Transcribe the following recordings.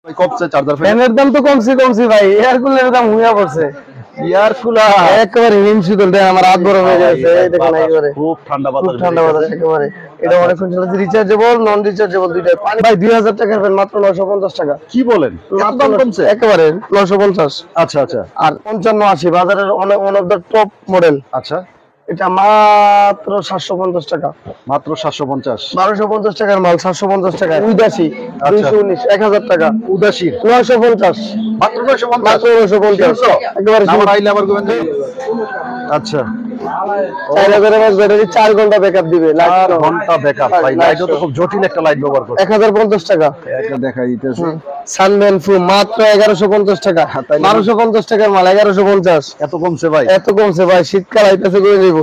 ভাই কমছে চার্জার ফ্যানের দাম তো কমছে ভাই, এয়ার কুলারের দাম হুইয়া পড়ছে। এয়ার কুলার একেবারে হিমশীতল দেন, আমার হাত বড় হয়ে যাচ্ছে। এই দেখেন একেবারে খুব ঠান্ডা বাতাস, ঠান্ডা বাতাস একেবারে। এটা অনেকক্ষণ চলেছে, রিচার্জেবল নন রিচার্জেবল দুইটাই। পানি ভাই 2000 টাকার ফ্যান মাত্র 950 টাকা। কি বলেন, এত দাম কমছে একেবারে 950। আচ্ছা আচ্ছা। আর 5580 বাজারের one of the top model. আচ্ছা, এটা মাত্র 750 টাকা। মাত্র 750। 1250 টাকার মাল 750 টাকা। উদাসী 219 1000 টাকা। উদাসীর 950 মাত্র 950। মাত্র 950 একেবারে আমার আইলে আবার কমেন। আচ্ছা, 4000 এমএএইচ ব্যাটারি 4 ঘন্টা ব্যাকআপ দিবে। 4 ঘন্টা ব্যাকআপ। ভাই লাইটও তো খুব জটিল একটা লাইট ব্যবহার করে। 1050 টাকা। এটা দেখাই দিতেছে সানম্যান ফু মাত্র 1150 টাকা। 1250 টাকার মাল 1150। এত কমছে ভাই? এত কমছে ভাই, শীতকাল আইতাছে করে নিব।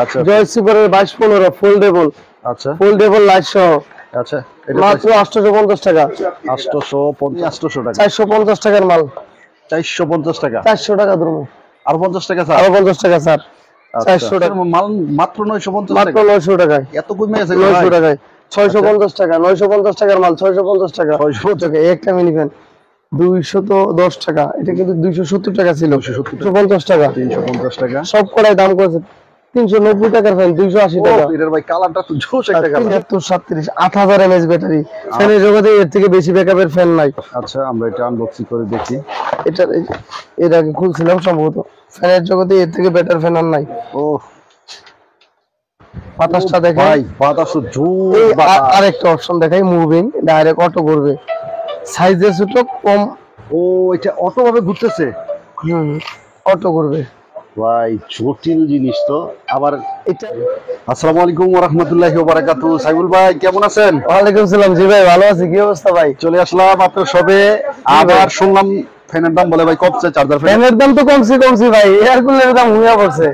আচ্ছা, জয় সুপারের 2215 ফোল্ডেবল। আচ্ছা ফোল্ডেবল লাইট সহ আচ্ছা। এটা মাত্র 850 টাকা। 850 টাকা। 450 টাকার মাল 450 টাকা। 400 টাকা ধরুন। আর 50 টাকা স্যার। আরো 50 টাকা স্যার। 400 টাকা মাল মাত্র 950 মাত্র টাকা। 900 টাকায়। এত কমে আছে 900 টাকায় 650 টাকা। 950 টাকার মাল 650 টাকা। 650 টাকা একটা মিনি ফ্যান 210 টাকা। এটা কিন্তু 270 টাকা ছিল। 250 টাকা 350 টাকা। সব কড়াই দাম করেছে। 390 টাকার ফ্যান 280 টাকা। এটার ভাই কালারটা তো জোশ একটা কালার। 7337 8000 mAh battery. ফ্যানের জগতে এর থেকে বেশি ব্যাকআপের ফ্যান নাই। আচ্ছা, আমরা এটা আনবক্সিং করে দেখি। এটা এর আগে খুলছিলাম সম্ভবত। ফ্যানের জগতে এর থেকে বেটার ফ্যান আর নাই। ও বাতাসটা দেখেন ভাই, বাতাস জোর এই বাতাস। আরেকটা অপশন দেখাই, মুভিং ডাইরেক্ট অটো করবে। সাইজে ছোট কম। ও এটা অটো ভাবে ঘুরতেছে। অটো করবে ভাই জটিল জিনিস তো। আবার এটা আসসালামু আলাইকুম ওয়া রাহমাতুল্লাহি ওয়া বারাকাতুহু। সাইফুল ভাই কেমন আছেন? ওয়ালাইকুম সালাম। জি ভাই ভালো আছি, কি অবস্থা ভাই? চলে আসলাম আপনার সবে। আবার শুনলাম ফ্যানের দাম বলে ভাই কমছে চার্জার ফ্যান। ফ্যানের দাম তো কমছে ভাই, এয়ার কুলারের দাম হুইয়া পড়ছে।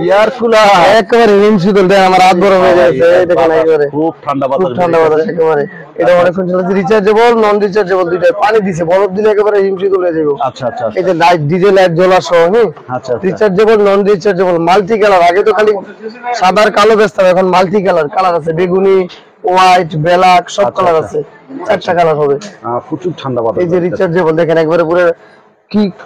এয়ার কুলার একেবারে হিমশীতল দেন, আমার হাত বড় হয়ে যাচ্ছে। এই দেখেন একেবারে খুব ঠান্ডা বাতাস, ঠান্ডা বাতাস একেবারে। এটা অনেকক্ষণ চলেছে, রিচার্জেবল নন রিচার্জেবল দুইটাই। পানি দিছে, বরফ দিলে একেবারে হিমশীতল হয়ে যাবে। আচ্ছা আচ্ছা এই যে লাইট ডিজে লাইট জ্বলা সহ। আচ্ছা। রিচার্জেবল নন রিচার্জেবল মাল্টি কালার। আগে তো খালি সাদা আর কালো বেচতাম, এখন মাল্টি কালার আছে। বেগুনি, হোয়াইট, ব্ল্যাক সব কালার আছে। 4টা কালার হবে। প্রচুর ঠান্ডা বাতাস। এই যে রিচার্জেবল দেখেন একবারে পুরো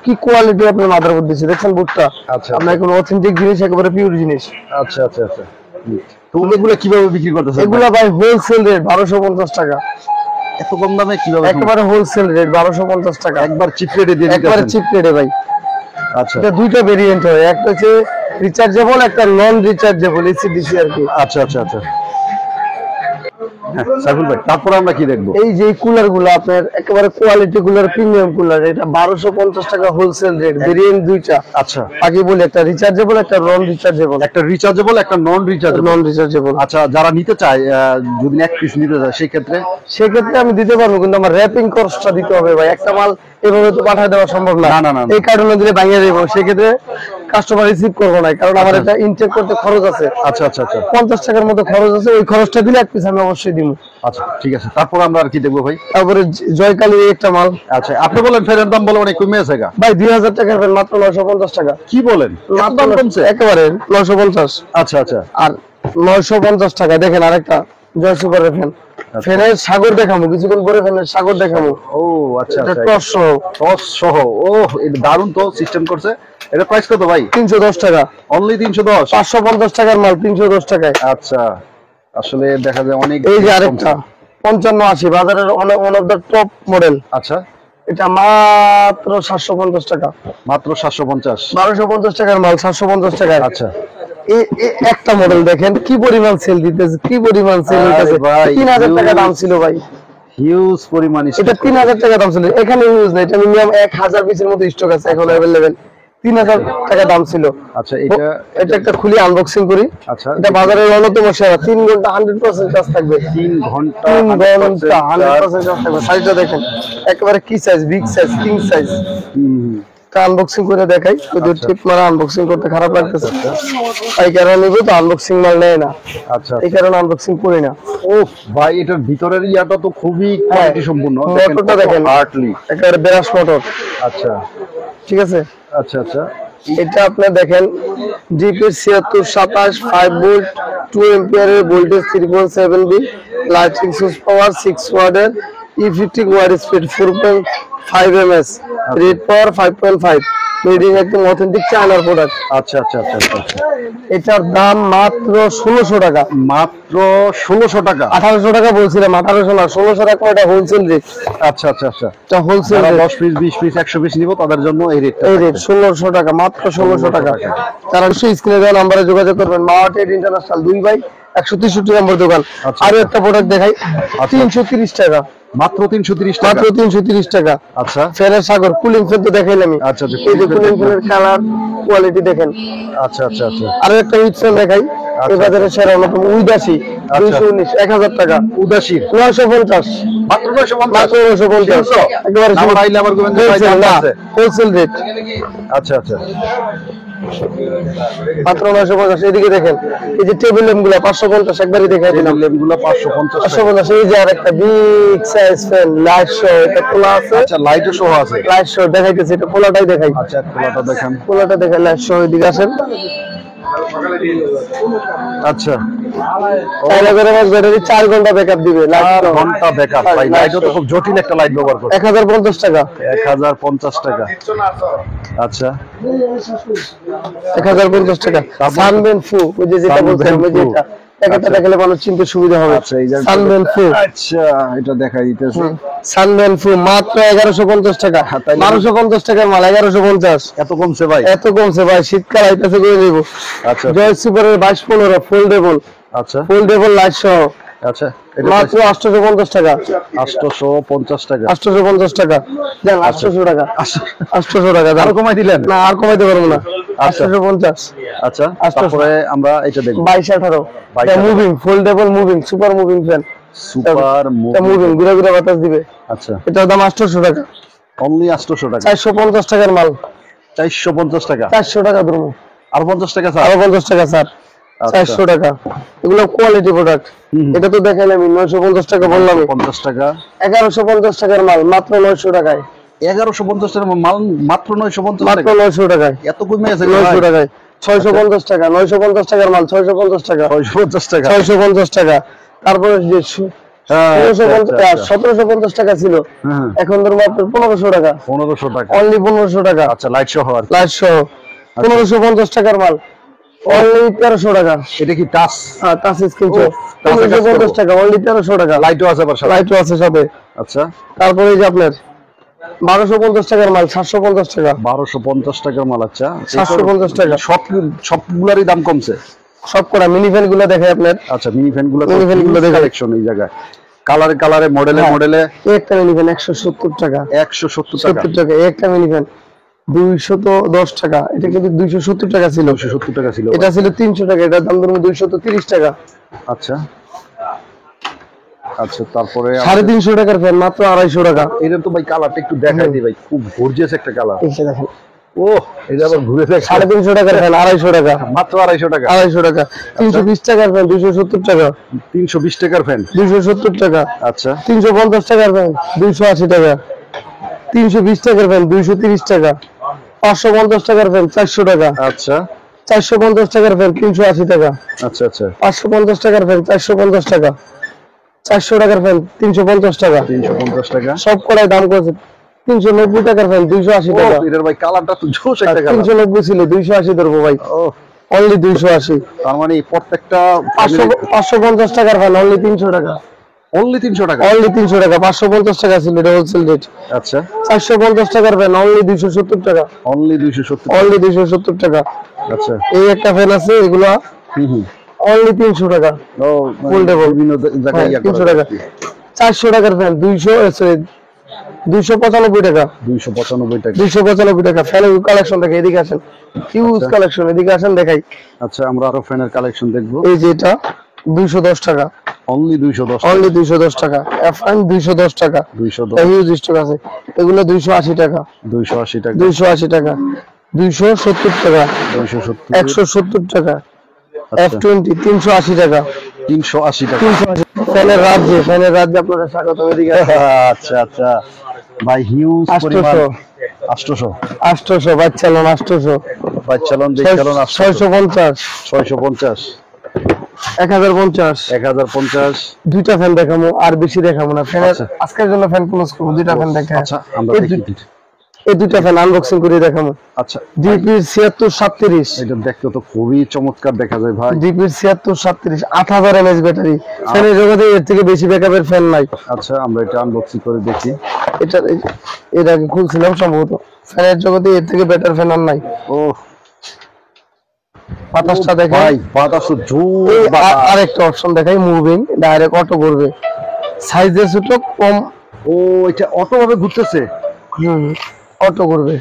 কি কোয়ালিটি আপনার মাথার উপর দিচ্ছে, দেখছেন বুটটা? আচ্ছা, আপনার কোনো অথেন্টিক জিনিস, একেবারে পিওর জিনিস। আচ্ছা আচ্ছা আচ্ছা। তো এগুলো কিভাবে বিক্রি করতেছেন? এগুলা ভাই হোলসেল রেট 1250 টাকা। এত কম দামে কিভাবে? একেবারে হোলসেল রেট 1250 টাকা। একবার চিপ রেটে দিয়ে দিতেছেন? একবারে চিপ রেটে ভাই। আচ্ছা, এটা দুইটা ভেরিয়েন্ট হয়, একটা হচ্ছে রিচার্জেবল, একটা নন রিচার্জেবল এসিডিসি আর কি। আচ্ছা আচ্ছা আচ্ছা। সাইফুল ভাই তারপর আমরা কি দেখবো? এই যে কুলার গুলো আপনার একেবারে কোয়ালিটি কুলার, প্রিমিয়াম কুলার। এটা 1250 টাকা হোলসেল রেট। ভেরিয়েন্ট দুইটা। আচ্ছা, আগে বলি একটা রিচার্জেবল, একটা নন রিচার্জেবল। একটা রিচার্জেবল, একটা নন রিচার্জেবল। নন রিচার্জেবল। আচ্ছা, যারা নিতে চায়, যদি এক পিস নিতে চায় সেক্ষেত্রে আমি দিতে পারবো, কিন্তু আমার র‍্যাপিং খরচটা দিতে হবে ভাই। একটা মাল এভাবে তো পাঠিয়ে দেওয়া সম্ভব না। না। এই কারণে দিলে ভাঙিয়ে দেবো, সেক্ষেত্রে কাস্টমার রিসিভ করবো না, কারণ আমার এটা ইনটেক করতে খরচ আছে। আচ্ছা আচ্ছা আচ্ছা। 50 টাকার মতো খরচ আছে। ওই খরচটা দিলে এক পিস আমি অবশ্যই দিব। আচ্ছা ঠিক আছে, তারপর আমরা আর কি দেখবো ভাই? তারপরে জয়কালীর একটা মাল। আচ্ছা, আপনি বলেন ফ্যানের দাম বলে অনেক কমে আছে ভাই 2000 টাকার ফ্যান মাত্র 950 টাকা। কি বলেন, এত দাম কমছে? একেবারে 950। আচ্ছা আচ্ছা। আর 950 টাকা দেখেন আরেকটা জয় সুপারের ফ্যান। ফ্যানের সাগর দেখাবো কিছুক্ষণ পরে, ফ্যানের সাগর দেখাবো। ও আচ্ছা এটা আচ্ছা। টস সহ। ও এটা দারুণ তো সিস্টেম করছে। এটা প্রাইস কত ভাই? 310 টাকা। অনলি 310? 550 টাকার মাল 310 টাকায়। আচ্ছা, আসলে দেখা যায় অনেক। এই যে আরেকটা 5580 বাজারের one of the top model. আচ্ছা, এটা মাত্র 750 টাকা। মাত্র 750? 1250 টাকার মাল 750 টাকায়। আচ্ছা, একটা মডেল দেখেন কি পরিমাণ সেল দিতেছে, কি পরিমাণ সেল দিতেছে। 3000 টাকা দাম ছিল ভাই, হিউজ পরিমাণ। এটা 3000 টাকা দাম ছিল। এখানে ইউজ না, এটা মিনিমাম 1000 পিসের মতো স্টক আছে এখন अवेलेबल। 3000 টাকা দাম ছিল। আচ্ছা, এটা একটা খুলি আনবক্সিং করি। আচ্ছা, এটা বাজারের অন্যতম সেরা। 3 ঘন্টা 100% চার্জ থাকবে। 3 ঘন্টা 100% চার্জ থাকবে। সাইজটা দেখেন একেবারে কি size, big size, king size. Unboxing করে দেখাই, যদি টিপ মারা আনবক্সিং করতে খারাপ লাগতেছে এই কারণে নিব তো, আনবক্সিং মাল নেয় না। আচ্ছা, এই কারণে আনবক্সিং করি না। ও ভাই, এটার ভিতরের ইয়াটা তো খুবই কোয়ালিটি সম্পূর্ণ। মোটরটা দেখেন হার্ডলি একেবারে ব্রাশ মোটর। আচ্ছা ঠিক আছে। আচ্ছা আচ্ছা। এটা আপনি দেখেন জিপিএস 7627 5 ভোল্ট 2 এম্পিয়ারের voltage 3.7 V lighting switch power 6 ওয়াটের E50 wide speed 4.5 ms, red power 5.5, মিডিং একদম অথেন্টিক চায়নার প্রোডাক্ট। আচ্ছা আচ্ছা আচ্ছা আচ্ছা আচ্ছা। এটার দাম মাত্র 1600 টাকা। মাত্র 1600 টাকা। 1800 টাকা বলছিলাম, 1800 না 1600 টাকা, এটা হোলসেল রেট। আচ্ছা আচ্ছা আচ্ছা। এটা wholesale rate. 10 piece 20 piece 100 piece নিব তাদের জন্য এই রেটটা। এই রেট 1600 টাকা, মাত্র 1600 টাকা। তারা অবশ্যই স্ক্রিনে দেওয়া নম্বরে যোগাযোগ করবেন। মাওয়াটেড ইন্টারন্যাশনাল 2 বাই 163 নম্বর দোকান। আরো একটা প্রোডাক্ট দেখাই, 330 টাকা। মাত্র 330 টাকা। মাত্র 330 টাকা। আচ্ছা। ফ্যানের সাগর কুলিং ফ্যান তো দেখাইলাম। আচ্ছা আচ্ছা। এই যে কুলিং ফ্যানের কালার কোয়ালিটি দেখেন। আচ্ছা আচ্ছা আচ্ছা। আরো একটা হিট ফ্যান দেখাই, এই বাজারে সেরা অন্যতম উদাসী 219 1000 টাকা। উদাসী 950 মাত্র 950। মাত্র 950 একেবারে আমার আইলে আবার গোবিন্দ ভাই দাম আছে। Wholesale rate. আচ্ছা আচ্ছা। মাত্র 950। এদিকে দেখেন, এই যে টেবিল ল্যাম্পগুলো 550 একবারই দেখাই দিলাম। ল্যাম্পগুলো 550 550। এই যে আরেকটা big size fan light show, এটা খোলা আছে। আচ্ছা লাইটও সহ আছে। লাইট শো দেখাইতেছি, এটা খোলাটাই দেখাই। আচ্ছা খোলাটা দেখেন। খোলাটা দেখাই, লাইট শো। এদিকে আসেন। আচ্ছা। তাহলে করে মাস ব্যাটারি 4 ঘন্টা ব্যাকআপ দিবে। 4 ঘন্টা ব্যাকআপ। ভাই লাইটও তো খুব জটিল একটা লাইট ব্যবহার করে। 1050 টাকা। 1050 টাকা। আচ্ছা 1050 টাকা। সানবেন ফু, ওই যে যেটা বলছিলাম, ওই যে এটা একটা দেখালে মানুষ চিনতে সুবিধা হবে। আচ্ছা এই যে সানবেন ফু। আচ্ছা এটা দেখাই দিতেছে। সানবেন ফু মাত্র 1150 টাকা। 1250 টাকার মাল 1150। এত কমছে ভাই? এত কমছে ভাই, শীতকাল আইতাছে করে দেব। আচ্ছা জয় সুপারের 2215 ফোল্ডেবল। আচ্ছা ফোল্ডেবল লাইট সহ আচ্ছা। এটা মাত্র 850 টাকা। 850 টাকা। 850 টাকা। জান 800 টাকা। 800 টাকা আরো কমাই দিলেন? না আর কমাইতে পারবো না। 850। আচ্ছা তারপরে আমরা এটা দেখব। 2218 এটা moving foldable moving super moving fan. Super moving ঘুরে ঘুরে বাতাস দিবে। আচ্ছা এটার দাম 800 টাকা। অনলি 800 টাকা। 450 টাকার মাল। 450 টাকা। 400 টাকা ধরুন। আর 50 টাকা স্যার। আরো 50 টাকা স্যার। 400 টাকা। এগুলো কোয়ালিটি প্রোডাক্ট। এটা তো দেখাইলাম 950 টাকা বললাম। 50 টাকা। 1150 টাকার মাল মাত্র 900 টাকায়। 1150 টাকার মাল মাত্র 950 মাত্র টাকা। 900 টাকায়। এত কমে আছে 900 টাকায়। 650 টাকা। 950 টাকার মাল 650 টাকা। 650 টাকা। 650 টাকা। তারপরে যে 1750 টাকা ছিল, এখন ধরুন আপনার 1500 টাকা। 1500 টাকা। অনলি 1500 টাকা। আচ্ছা লাইট সহ আর লাইট সহ 1550 টাকার মাল অনলি 1300 টাকা। এটা কি টাচ? হ্যাঁ টাচ স্ক্রিন সহ 1550 টাকা অনলি 1300 টাকা। লাইটও আছে আবার সাথে। লাইটও আছে সাথে। আচ্ছা তারপরে এই যে আপনার 1250 টাকার মাল 750 টাকা। 1250 টাকার মাল। আচ্ছা 750 টাকা। সবগুলারই দাম কমছে। সব করা মিনি ফ্যান গুলো দেখাই আপনার। আচ্ছা মিনি ফ্যান গুলো দেখেন কালেকশন এই জায়গায় কালারে কালারে মডেলে মডেলে। একটা মিনি ফ্যান 170 টাকা। 170 টাকা। 70 টাকা একটা মিনি ফ্যান। 210 টাকা। এটা কিন্তু 270 টাকা ছিল। 270 টাকা ছিল। এটা ছিল 300 টাকা। এটার দাম ধরুন 230 টাকা। আচ্ছা আচ্ছা তারপরে 350 টাকার ফ্যান মাত্র 250 টাকা। এটা তো ভাই কালারটা একটু দেখাই দিই ভাই, খুব গর্জিয়াস একটা কালার। এই যে দেখেন, ও এটা আবার ঘুরে দেখ। 350 টাকার ফ্যান 250 টাকা। মাত্র 250 টাকা। 250 টাকা। 320 টাকার ফ্যান 270 টাকা। 320 টাকার ফ্যান 270 টাকা। আচ্ছা 350 টাকার ফ্যান 280 টাকা। 320 টাকার ফ্যান 230 টাকা। 550 টাকার ফ্যান 400 টাকা। আচ্ছা 450 টাকার ফ্যান 380 টাকা। আচ্ছা আচ্ছা 550 টাকার ফ্যান 450 টাকা। 400 টাকার ফ্যান 350 টাকা। 350 টাকা। সব কড়াই দাম করেছে। 390 টাকার ফ্যান 280 টাকা। এটার ভাই কালারটা তো জোশ একটা কালার। 390 ছিল 280 ধরবো ভাই। ও অনলি 280। তার মানে প্রত্যেকটা 550 টাকার ফ্যান অনলি 300 টাকা। অনলি 300 টাকা। অনলি 300 টাকা। 550 টাকা ছিল এটা হোলসেল রেট। আচ্ছা 450 টাকার ফ্যান অনলি 270 টাকা। অনলি 270। অনলি 270 টাকা। আচ্ছা এই একটা ফ্যান আছে, এগুলা অনলি 300 টাকা। ও ফোল্ডেবল বিভিন্ন জায়গায় 300 টাকা। 400 টাকার ফ্যান 295 টাকা। 295 টাকা। 295 টাকা। ফ্যানের কালেকশন দেখে এদিকে আসেন, হিউজ কালেকশন। এদিকে আসেন দেখাই। আচ্ছা আমরা আরো ফ্যানের কালেকশন দেখবো। এই যে এটা 210 টাকা। অনলি 210। অনলি 210 টাকা। এফআন 210 টাকা। 210। হিউজ স্টক আছে। এগুলো 280 টাকা। 280 টাকা। 280 টাকা। 270 টাকা। 270। 170 টাকা। আচ্ছা। F20 380 টাকা। 380 টাকা। 380। ফ্যানের রাজ্যে আপনাদের স্বাগত। এদিকে আচ্ছা আচ্ছা ভাই হিউজ পরিমাণ। 800 800 বাচ্চালন 800 বাচ্চালন দেখচালন 650 650 1050 1050 দুইটা ফ্যান দেখাবো, আর বেশি দেখাবো না। ফ্যানের আচ্ছা। আজকের জন্য ফ্যান ক্লোজ করবো, দুইটা ফ্যান দেখা। আচ্ছা আমরা এই দেখি। এই দুইটা ফ্যান আনবক্সিং করে দেখাবো। আচ্ছা ডিপির 7637, এটা দেখতে তো খুবই চমৎকার দেখা যায় ভাই। ডিপির 7637 8000 mAh ব্যাটারি। ফ্যানের জগতে এর থেকে বেশি ব্যাকআপের ফ্যান নাই। আচ্ছা আমরা এটা আনবক্সিং করে দেখি। এটা এর আগে খুলছিলাম সম্ভবত। ফ্যানের জগতে এর থেকে বেটার ফ্যান আর নাই। ও বাতাসটা দেখেন ভাই, বাতাস জোর এই বাতাস। আরেকটা অপশন দেখাই, মুভিং ডাইরেক্ট অটো করবে, সাইজে ছোট কম। ও এটা অটো ভাবে ঘুরতেছে অটো করবে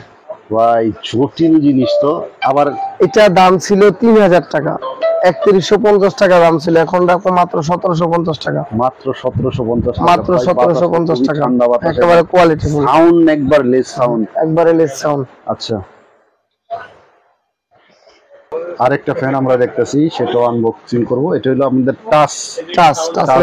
ভাই, জটিল জিনিস তো। আবার এটা দাম ছিল 3000 টাকা, 3150 টাকা দাম ছিল, এখন রাখো মাত্র 1750 টাকা। মাত্র 1750 মাত্র 1750 টাকা, ঠান্ডা বাতাস, একেবারে কোয়ালিটি ফুল, সাউন্ড একবার লেস সাউন্ড। একবারে লেস সাউন্ড। আচ্ছা আরেকটা ফ্যান আমরা দেখতেছি, সেটাও আনবক্সিং করব। এটা হলো আমাদের টাচ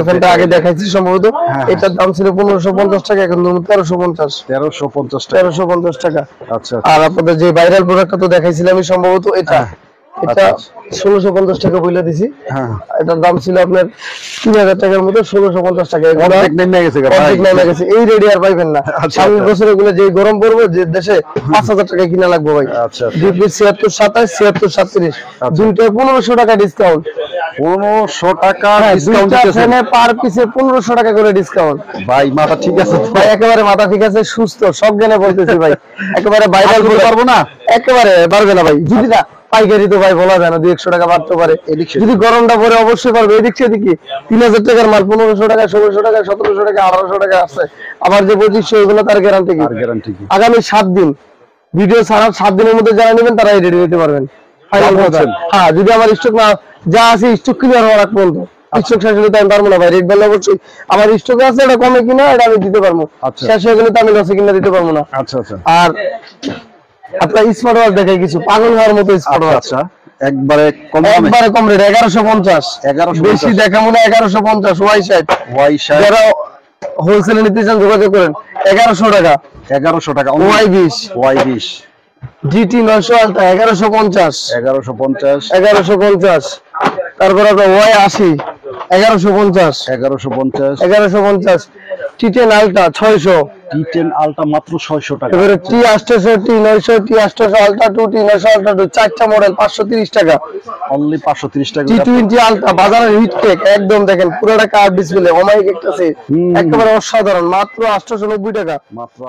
ফ্যানটা আগে দেখাইছি সম্ভবত। হ্যাঁ। এটার দাম ছিল 1550 টাকা, এখন ধরুন 1350 1350 টাকা। 1350 টাকা। আচ্ছা আর আপনাদের যে ভাইরাল প্রোডাক্টটা তো দেখাইছিলাম আমি সম্ভবত, এটা এটা 1650 টাকা বইলা দিছি। হ্যাঁ এটার দাম ছিল আপনার 3000 টাকার মতো, 1650 টাকা। অর্ধেক নেমে গেছে গা ভাই। অর্ধেক নেমে গেছে, এই রেডি আর পাইবেন না। আচ্ছা, সামনের আচ্ছা। বছর এগুলো যে গরম পড়বে, যে দেশে 5000 টাকা কিনা লাগবে ভাই। আচ্ছা ডিপি 7627 7637 দুইটা 1500 টাকা ডিসকাউন্ট। 1500 টাকা ডিসকাউন্ট দুইটা দিতেছেন ফ্যানে পার পিছে 1500 টাকা করে ডিসকাউন্ট। ভাই, মাথা ঠিক আছে তো? ভাই একেবারে মাথা ঠিক আছে, সুস্থ সব জ্ঞানে বলতেছি ভাই, একেবারে ভাইরাল বলতে পারবো না। একেবারে পারবে না ভাই। যদি না পাইকারি তো ভাই বলা যায় না, 200 টাকা বাড়তে পারে। যদি গরমটা পরে অবশ্যই পারবে। এদিক সেদিকে 3000 টাকার মাল 1500 টাকা 1600 টাকা 1700 টাকা 1800 টাকা আছে। আবার যে 2500 এগুলো তার গ্যারান্টি কি? আর গ্যারান্টি কি? আগামী 7 দিন ভিডিও ছাড়ার 7 দিনের মধ্যে যারা নেবেন তারা রেডি নিতে পারবেন। ফাইনাল কথা। হ্যাঁ, যদি আমার স্টক না যা আছে স্টক ক্লিয়ার হওয়ার আগ পর্যন্ত, স্টক শেষ হলে তো আমি পারবো না ভাই। রেট বেলা অবশ্যই আমার স্টকে আছে, এটা কমে কিনা এটা আমি দিতে পারবো, আচ্ছা। শেষ হয়ে গেলে তো আমি লসে কিনা দিতে পারবো না। আচ্ছা আচ্ছা আর আপনার স্মার্ট ওয়াচ দেখাই কিছু পাগল হওয়ার মতো স্মার্ট ওয়াচ। আচ্ছা একবারে কম দামে একবারে কম রেট 1150 1150 বেশি দেখাবো না। 1150 ওয়াই সাইড। ওয়াই শার্ট যারা হোলসেলে নিতে চান যোগাযোগ করেন। 1100 টাকা 1100 টাকা। ওয়াই 20 ওয়াই 20 জিটি 900 আলটা 1150 1150 1150। তারপর আপনার ওয়াই 80 1150 1150 1150। টি10 আলটা 600। টি10 আলটা মাত্র 600 টাকা। এবারে টি800 টি900 টি800 আলটা 2 টি900 আলটা 2 চারটা মডেল 530 টাকা। অনলি 530 টাকা। টি20 আলটা বাজারের হিট কেক, একদম দেখেন পুরোটা কার্ভ ডিসপ্লে, ওমাইক একটা সেট, একেবারে অসাধারণ, মাত্র 890 টাকা। মাত্র